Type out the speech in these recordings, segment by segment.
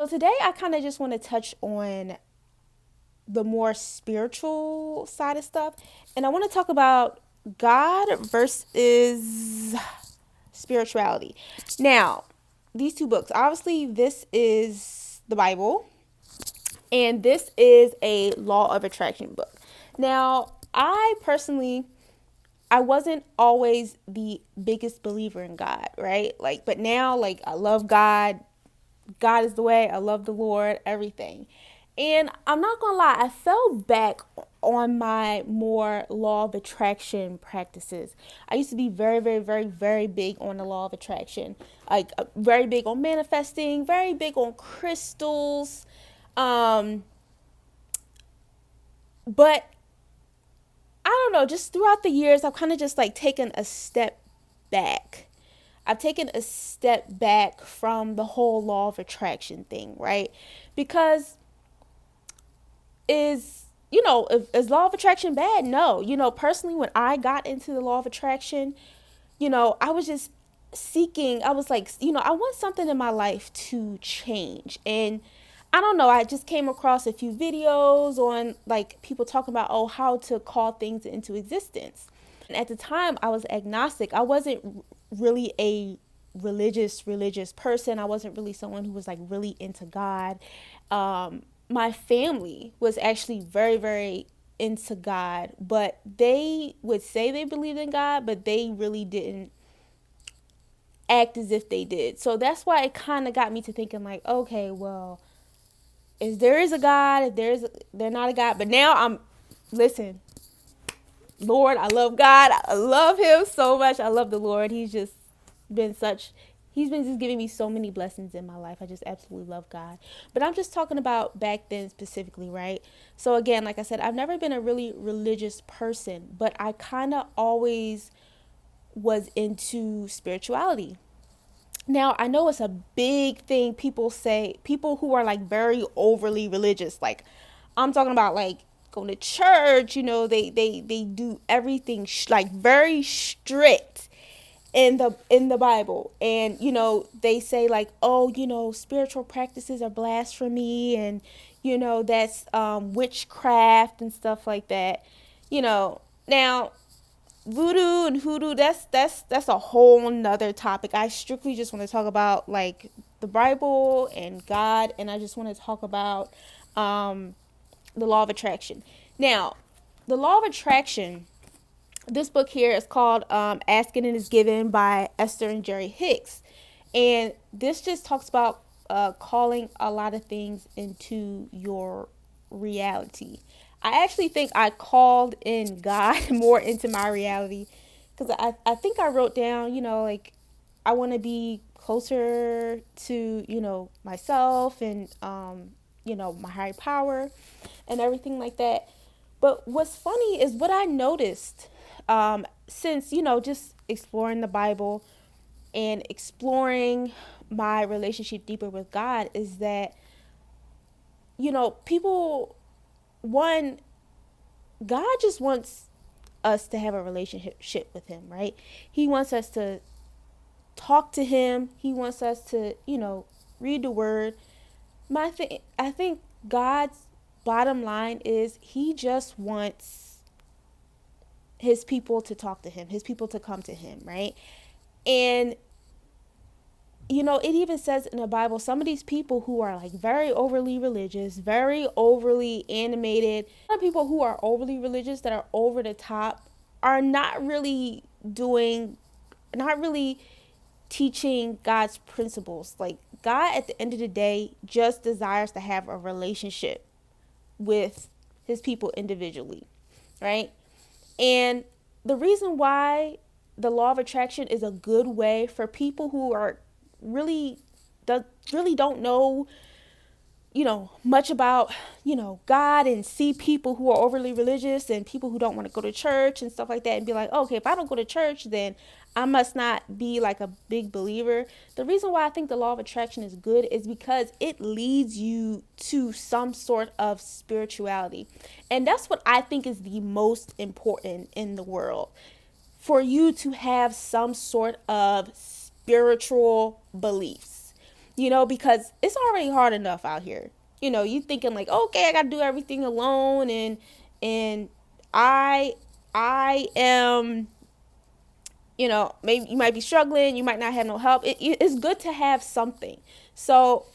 So today I kind of just want to touch on the more spiritual side of stuff. And I want to talk about God versus spirituality. Now, these two books, obviously, this is the Bible, and this is a law of attraction book. Now, I personally, I wasn't always the biggest believer in God, right? Like, but now, like, I love God. God is the way. I love the Lord, everything. And I'm not going to lie, I fell back on my more law of attraction practices. I used to be very, very, very, very big on the law of attraction. Like, very big on manifesting, very big on crystals. Um, but I don't know, just throughout the years, I've kind of just like taken a step back. I've taken a step back from the whole law of attraction thing, right? Because is law of attraction bad? No. Personally, when I got into the law of attraction, I was just seeking, I was like, I want something in my life to change. And I don't know, I just came across a few videos on like people talking about, oh, how to call things into existence. And at the time, I was agnostic. I wasn't really a religious person. I wasn't really someone who was like really into God. My family was actually very, very into God, but they would say they believed in God, but they really didn't act as if they did. So that's why it kind of got me to thinking like, okay, well, if there is a God, if they're not a God. But now listen, Lord, I love God. I love him so much. I love the Lord. Been such he's been just giving me so many blessings in my life. I just absolutely love God. But I'm just talking about back then specifically, right? So again, like I said, I've never been a really religious person, but I kind of always was into spirituality. Now, I know it's a big thing people say, people who are like very overly religious, like I'm talking about like going to church, they do everything like very strict in the Bible. And they say like, oh, spiritual practices are blasphemy, and that's witchcraft and stuff like that. Now voodoo and hoodoo, that's a whole nother topic. I strictly just want to talk about like the Bible and God, and I just want to talk about the law of attraction. Now, the law of attraction, this book here is called Asking and Is Given by Esther and Jerry Hicks. And this just talks about calling a lot of things into your reality. I actually think I called in God more into my reality, because I think I wrote down, like I want to be closer to, myself and, my higher power and everything like that. But what's funny is what I noticed since, just exploring the Bible and exploring my relationship deeper with God is that, people, one, God just wants us to have a relationship with Him, right? He wants us to talk to Him. He wants us to, read the Word. I think God's bottom line is He just wants His people to talk to Him, His people to come to Him, right? And it even says in the Bible, some of these people who are like very overly religious, very overly animated, some people who are overly religious that are over the top are not really teaching God's principles. Like, God at the end of the day just desires to have a relationship with His people individually, right? And the reason why the law of attraction is a good way for people who are really really don't know, much about, God, and see people who are overly religious and people who don't want to go to church and stuff like that and be like, oh, okay, if I don't go to church, then I must not be like a big believer. The reason why I think the law of attraction is good is because it leads you to some sort of spirituality. And that's what I think is the most important in the world. For you to have some sort of spiritual beliefs. because it's already hard enough out here. You thinking like, okay, I got to do everything alone, and I I am, maybe you might be struggling, you might not have no help. It's good to have something. So,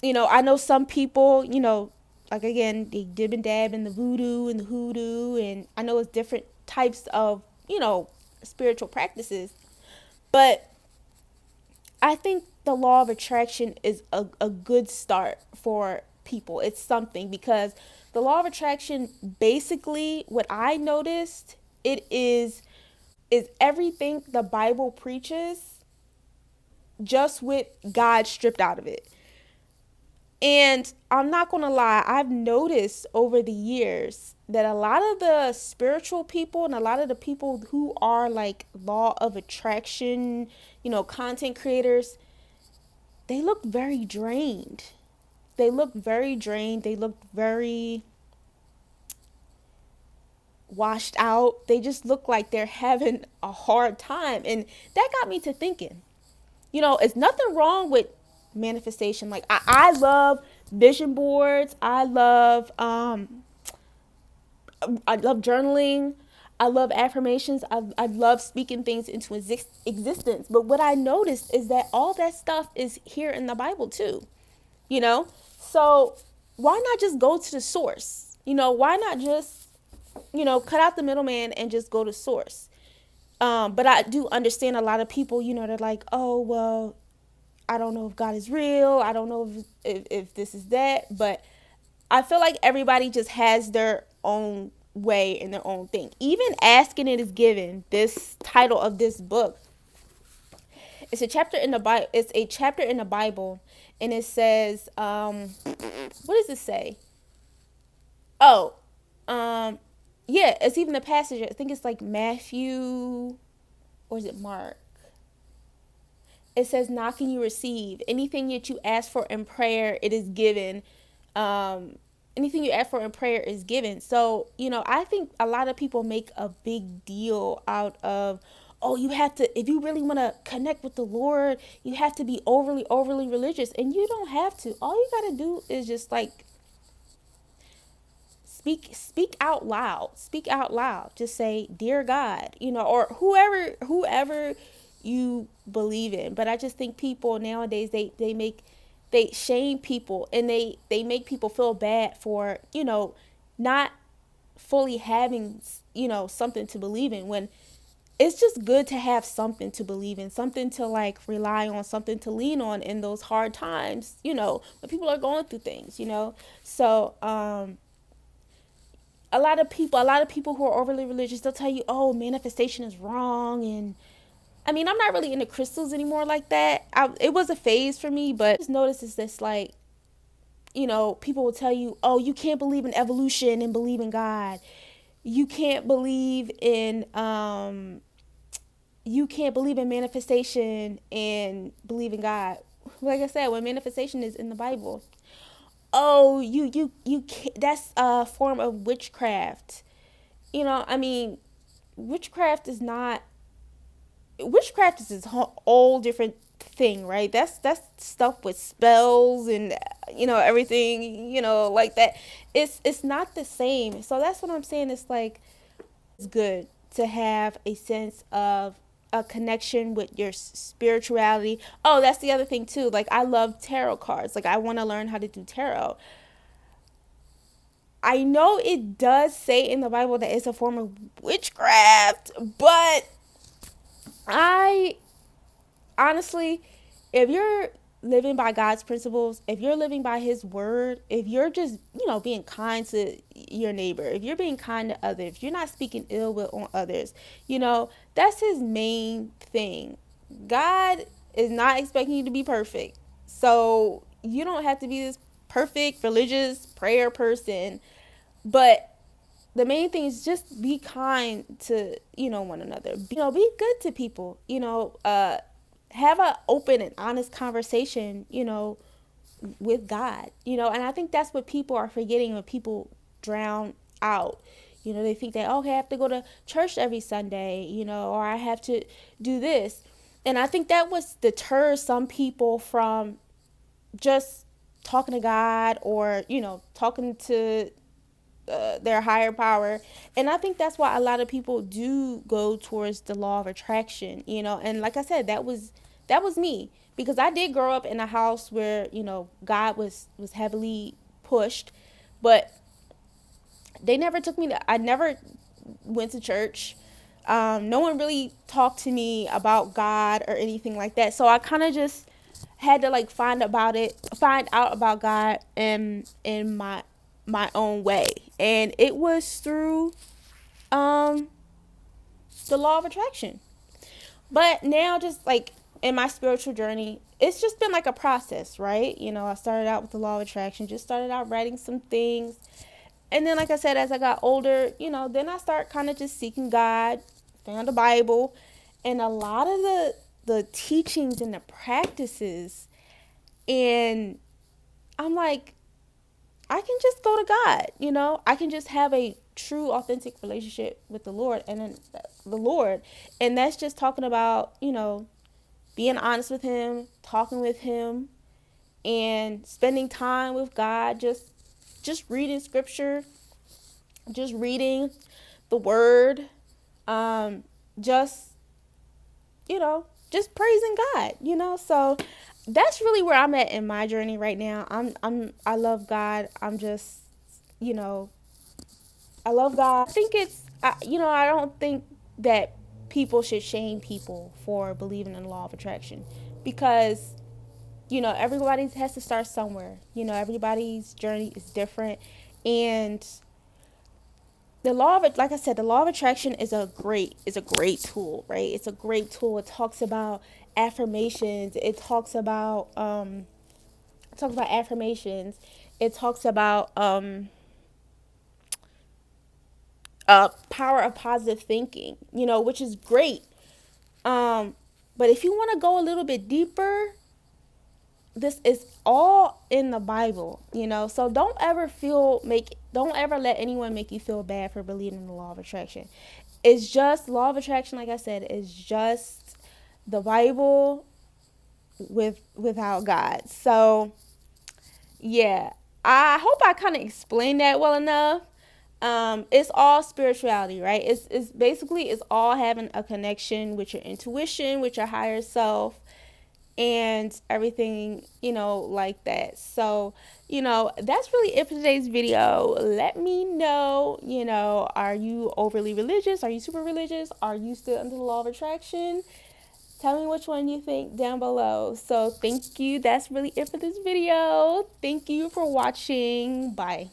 I know some people, like again, they dib and dab in the voodoo and the hoodoo, and I know it's different types of, spiritual practices, but I think the law of attraction is a good start for people. It's something because the law of attraction, basically, what I noticed, it is everything the Bible preaches, just with God stripped out of it. And I'm not going to lie, I've noticed over the years that a lot of the spiritual people and a lot of the people who are like law of attraction, content creators, they look very drained. They look very drained. They look very washed out. They just look like they're having a hard time. And that got me to thinking, it's nothing wrong with manifestation. Like I love vision boards. I love journaling. I love affirmations. I love speaking things into existence. But what I noticed is that all that stuff is here in the Bible too. you know? So why not just go to the source? Why not just, cut out the middleman and just go to source? But I do understand a lot of people, they're like, oh, well, I don't know if God is real. I don't know if this is that. But I feel like everybody just has their own way and their own thing. Even Asking It Is Given, this title of this book, it's a chapter in the Bible. It's a chapter in the Bible, and it says, what does it say? Oh, yeah, it's even the passage. I think it's like Matthew, or is it Mark? It says, knock and you receive. Anything that you ask for in prayer, it is given. Anything you ask for in prayer is given. So, I think a lot of people make a big deal out of, oh, you have to, if you really want to connect with the Lord, you have to be overly, overly religious. And you don't have to. All you got to do is just like speak out loud. Speak out loud. Just say, dear God, or whoever you believe in. But I just think people nowadays, they shame people, and they make people feel bad for, not fully having, something to believe in, when it's just good to have something to believe in, something to like rely on, something to lean on in those hard times, when people are going through things. So, a lot of people who are overly religious, they'll tell you, oh, manifestation is wrong. And I mean, I'm not really into crystals anymore like that. It was a phase for me, but I just noticed is this, like, people will tell you, oh, you can't believe in evolution and believe in God. You can't believe in manifestation and believe in God. Like I said, when manifestation is in the Bible, oh, you can't, that's a form of witchcraft. I mean, witchcraft is not witchcraft is this whole different thing, right? That's stuff with spells and everything, like that. It's not the same. So that's what I'm saying. It's like, it's good to have a sense of a connection with your spirituality. Oh, that's the other thing too. Like, I love tarot cards. Like, I want to learn how to do tarot. I know it does say in the Bible that it's a form of witchcraft, but I honestly, if you're living by God's principles, if you're living by his word, if you're just, being kind to your neighbor, if you're being kind to others, if you're not speaking ill will on others, that's his main thing. God is not expecting you to be perfect. So you don't have to be this perfect religious prayer person, but the main thing is just be kind to, one another. Be good to people, have an open and honest conversation, with God, and I think that's what people are forgetting when people drown out. They think that, okay, I have to go to church every Sunday, or I have to do this. And I think that was deter some people from just talking to God, or, talking to their higher power. And I think that's why a lot of people do go towards the law of attraction, and like I said, that was me, because I did grow up in a house where, God was heavily pushed, but they never took me to I never went to church. No one really talked to me about God or anything like that. So I kind of just had to like find out about God in my own way, and it was through um the law of attraction. But now, just like in my spiritual journey, it's just been like a process, right? I started out with the law of attraction, just started out writing some things. And then, like I said, as I got older, then I start kind of just seeking God, found the Bible, and a lot of the teachings and the practices. And I'm like, I can just go to God, I can just have a true, authentic relationship with the Lord, and then the Lord. And that's just talking about, being honest with Him, talking with Him, and spending time with God, just reading scripture, just reading the word, just just praising God, So that's really where I'm at in my journey right now. I love God. I'm just, you know, I love God. I think I don't think that people should shame people for believing in the law of attraction, because everybody has to start somewhere. Everybody's journey is different, and the law of it, like I said, the law of attraction is a great tool, right? It's a great tool. It talks about affirmations. It talks about affirmations. It talks about power of positive thinking, which is great. Um, but if you want to go a little bit deeper, this is all in the Bible, So don't ever let anyone make you feel bad for believing in the law of attraction. It's just law of attraction, like I said, is just the Bible without God. So yeah, I hope I kind of explained that well enough. It's all spirituality, right? It's basically it's all having a connection with your intuition, with your higher self, and everything, like that. So, that's really it for today's video. Let me know, are you overly religious? Are you super religious? Are you still under the law of attraction? Tell me which one you think down below. So thank you. That's really it for this video. Thank you for watching. Bye.